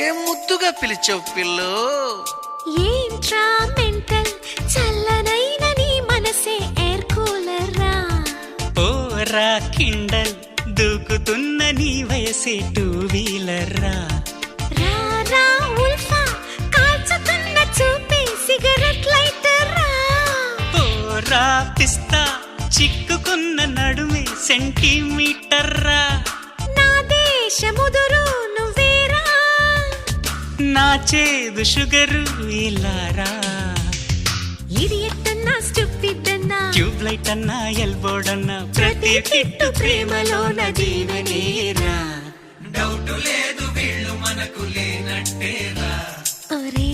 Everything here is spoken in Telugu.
ఏం ముద్దుగా పిలిచావు పిల్లు. ఏంట్రా మెంటల్ చల్లనైన నీ మనసే ఎయిర్ కూలర్ రా. ఓ రా కిండల్ దూకుతున్న నీ వయసే టూ వీలర్ రా. రా రా ఉల్ఫా కాల్చుతున్న చూపే సిగరెట్ లైటర్ రా. ఓ రా పిస్తా చిక్కుకున్న నడుమే సెంటీమీటర్ రా. నా దేశముదురు నువ్వేరా. నా చేదు షుగరు ఇలారా. ఇడియట్ అన్నా స్టూపిడ్ అన్నా ట్యూబ్ లైట్ అన్నా ఎల్బోర్డన్నా ప్రతి కిట్టు ప్రేమలోన దీవెనేరా. డౌట్ లేదు వీళ్ళు మనకు లేనట్టేరా. ఒరే